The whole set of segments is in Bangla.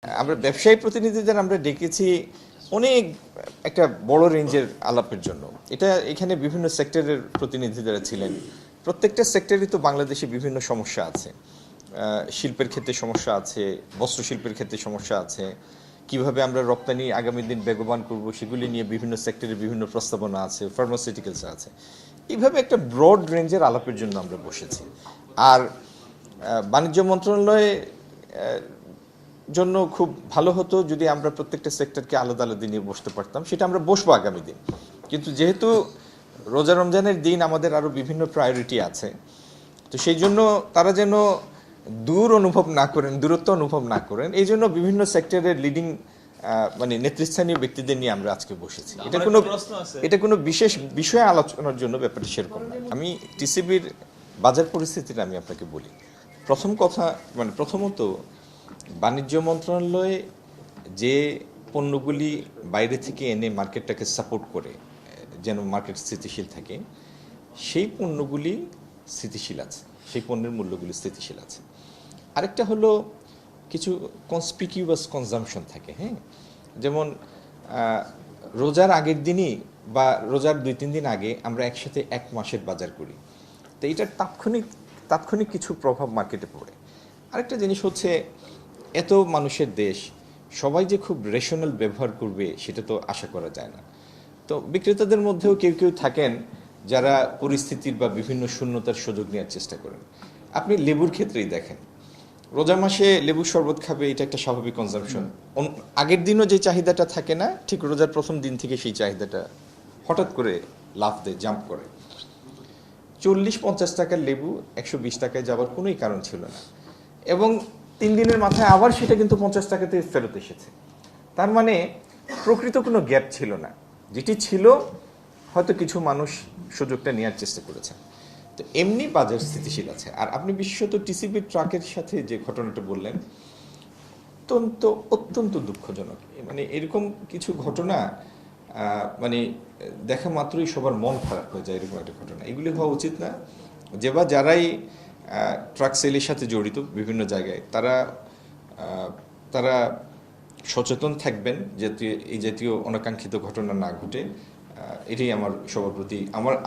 আমরা ব্যবসায়ী প্রতিনিধিদের আমরা ডেকেছি অনেক একটা বড় রেঞ্জের আলাপের জন্য। এখানে বিভিন্ন সেক্টরের প্রতিনিধিরা ছিলেন। প্রত্যেকটা সেক্টরই তো বাংলাদেশে বিভিন্ন সমস্যা আছে। শিল্পের ক্ষেত্রে সমস্যা আছে, বস্ত্রশিল্পের ক্ষেত্রে সমস্যা আছে, কিভাবে আমরা রপ্তানি আগামী দিন বেগবান করব সেগুলি নিয়ে বিভিন্ন সেক্টরে বিভিন্ন প্রস্তাবনা আছে, ফার্মাসিউটিক্যালস আছে। এইভাবে একটা ব্রড রেঞ্জের আলাপের জন্য আমরা বসেছি। আর বাণিজ্য মন্ত্রণালয়ে জন্য খুব ভালো হতো যদি আমরা প্রত্যেকটা সেক্টরকে আলাদা আলাদা নিয়ে বসতে পারতাম। সেটা আমরা বসবো আগামী দিন, কিন্তু যেহেতু রোজা রমজানের দিন আমাদের আরও বিভিন্ন প্রায়োরিটি আছে, তো সেই জন্য তারা যেন দূরত্ব অনুভব না করেন, এই জন্য বিভিন্ন সেক্টরের লিডিং মানে নেতৃস্থানীয় ব্যক্তিদের নিয়ে আমরা আজকে বসেছি। এটা কোনো বিশেষ বিষয়ে আলোচনার জন্য ব্যাপারটা সেরকম না। আমি টিসিবির বাজার পরিস্থিতিটা আমি আপনাকে বলি। প্রথমত বাণিজ্য মন্ত্রণালয়ে যে পণ্যগুলি বাইরে থেকে এনে মার্কেটটাকে সাপোর্ট করে যেন মার্কেট স্থিতিশীল থাকে, সেই পণ্যগুলি স্থিতিশীল আছে, সেই পণ্যের মূল্যগুলি স্থিতিশীল আছে। আরেকটা হলো কিছু কনসপিকিউয়াস কনজাম্পশন থাকে, হ্যাঁ, যেমন রোজার আগের দিনই বা রোজার 2-3 দিন আগে আমরা একসাথে 1 মাসের বাজার করি, তো এটার তাৎক্ষণিক কিছু প্রভাব মার্কেটে পড়ে। আরেকটা জিনিস হচ্ছে, এত মানুষের দেশ, সবাই যে খুব রেশনাল ব্যবহার করবে সেটা তো আশা করা যায় না। তো বিক্রেতাদের মধ্যেও কেউ থাকেন যারা পরিস্থিতির বা বিভিন্ন শূন্যতার সুযোগ নেওয়ার চেষ্টা করেন। আপনি লেবুর ক্ষেত্রেই দেখেন, রোজা মাসে লেবুর শরবত খাবে, এটা একটা স্বাভাবিক কনজাম্পশন। আগের দিনও যে চাহিদাটা থাকে না, ঠিক রোজার প্রথম দিন থেকে সেই চাহিদাটা হঠাৎ করে লাফ দেয়, জাম্প করে। 40-50 টাকার লেবু 120 টাকায় যাওয়ার কোনোই কারণ ছিল না, এবং 3 দিনের মাথায় আবার সেটা কিন্তু 50 টাকাতে ফেরত এসেছে। তার মানে প্রকৃত কোনো গ্যাপ ছিল না, যেটি ছিল হয়তো কিছু মানুষ সুযোগটা নেওয়ার চেষ্টা করেছে। তো এমনি বাজার স্থিতিশীল আছে। আর আপনি বিশেষত টিসিবির ট্রাকের সাথে যে ঘটনাটা বললেন, অত্যন্ত দুঃখজনক। মানে এরকম কিছু ঘটনা মানে দেখা মাত্রই সবার মন খারাপ হয়ে যায়, এরকম একটা ঘটনা। এগুলি হওয়া উচিত না। যারাই ট্রাক সেলের সাথে জড়িত বিভিন্ন জায়গায়, তারা সচেতন থাকবেন যাতে এই জাতীয় অনাকাঙ্ক্ষিত ঘটনা না ঘটে। এটাই আমার সবার প্রতি,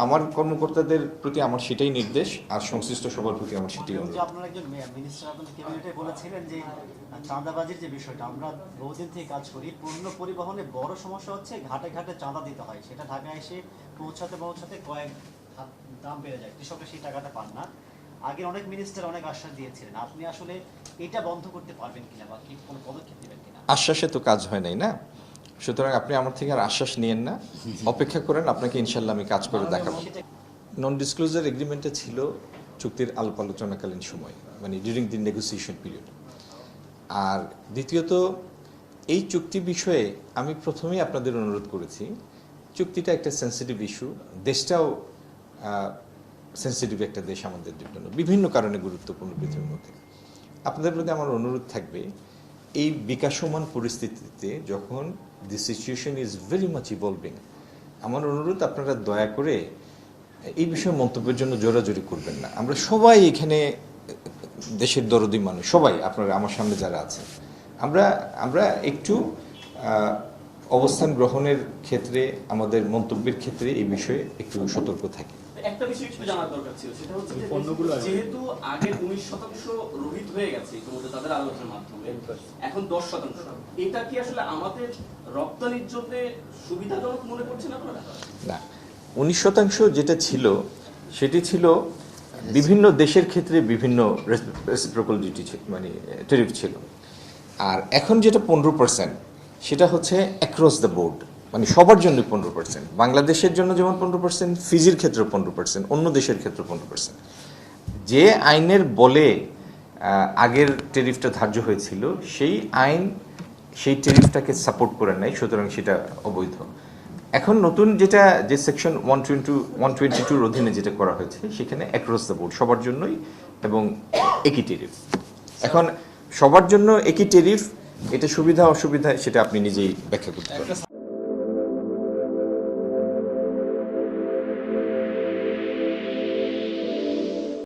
আমার কর্মকর্তাদের প্রতি আমার সেটাই নির্দেশ, আর সংশ্লিষ্ট সবার প্রতি আমার সেটাই অনুরোধ। আপনারা একজন মিনিস্টার আপনাদের ক্যাবিনেটে বলেছিলেন যে চাঁদাবাজির যে বিষয়টা, আমরা বহুদিন থেকে কাজ করি, পণ্য পরিবহনে বড় সমস্যা হচ্ছে ঘাটে ঘাটে চাঁদা দিতে হয়, সেটা ঢাকায় এসে পৌঁছাতে কয়েক দাম বেড়ে যায়, কৃষকরা সেই টাকাটা পান না। আগের অনেক মিনিস্টার অনেক আশ্বাস দিয়েছিলেন, আপনি আসলে এটা বন্ধ করতে পারবেন কিনা বা কি কোনো পদক্ষেপ নেবেন কিনা? আশ্বাসে তো কাজ হয় নাই না, সুতরাং আপনি আমার থেকে আর আশ্বাস নিয়েন না, অপেক্ষা করেন, আপনাকে ইনশাল্লাহ আমি কাজ করে দেখাবো। নন ডিসক্লোজার এগ্রিমেন্টটা ছিল চুক্তির আলাপ আলোচনাকালীন সময়, মানে ডিউরিং দি নেগোসিয়েশন পিরিয়ড। আর দ্বিতীয়ত, এই চুক্তি বিষয়ে আমি প্রথমেই আপনাদের অনুরোধ করেছি, চুক্তিটা একটা সেন্সিটিভ ইস্যু, দেশটাও সেন্সিটিভ একটা দেশ আমাদের জন্য, বিভিন্ন কারণে গুরুত্বপূর্ণ পৃথিবীর মধ্যে। আপনাদের প্রতি আমার অনুরোধ থাকবে, এই বিকাশমান পরিস্থিতিতে যখন দি situation is very much evolving, আমার অনুরোধ আপনারা দয়া করে এই বিষয়ে মন্তব্যের জন্য জোরাজোরি করবেন না। আমরা সবাই এখানে দেশের দরদি মানুষ, সবাই আপনারা আমার সামনে যারা আছেন, আমরা একটু অবস্থান গ্রহণের ক্ষেত্রে, আমাদের মন্তব্যের ক্ষেত্রে এই বিষয়ে একটু সতর্ক থাকি। একটা বিষয় একটু জানার দরকার ছিল, সেটা হচ্ছে যেহেতু আগে 19% রোহিত হয়ে গেছে ইতিমধ্যে তাদের আলোচনার মাধ্যমে, এখন 10%, এটা কি আসলে আমাদের রপ্তানির জন্য সুবিধাজনক মনে করছেন আপনারা? না, 19% যেটা ছিল সেটি ছিল বিভিন্ন দেশের ক্ষেত্রে বিভিন্ন রেসিপ্রোকাল ডিউটি, মানে ট্যারিফ ছিল। আর এখন যেটা 15%, সেটা হচ্ছে অ্যাক্রস দ্য বোর্ড, মানে সবার জন্য 15%। বাংলাদেশের জন্য যেমন 15%, ফিজির ক্ষেত্রে 15%, অন্য দেশের ক্ষেত্রে 15%। যে আইনের বলে আগের ট্যারিফটা ধার্য হয়েছিল, সেই আইন সেই ট্যারিফটাকে সাপোর্ট করে নাই, সুতরাং সেটা অবৈধ। এখন নতুন যে সেকশন 122 অধীনে যেটা করা হয়েছে, সেখানে অ্যাক্রস দ্য বোর্ড সবার জন্যই এবং একই ট্যারিফ। এখন সবার জন্য একই ট্যারিফ, এটা সুবিধা অসুবিধা সেটা আপনি নিজেই ব্যাখ্যা করতে পারেন।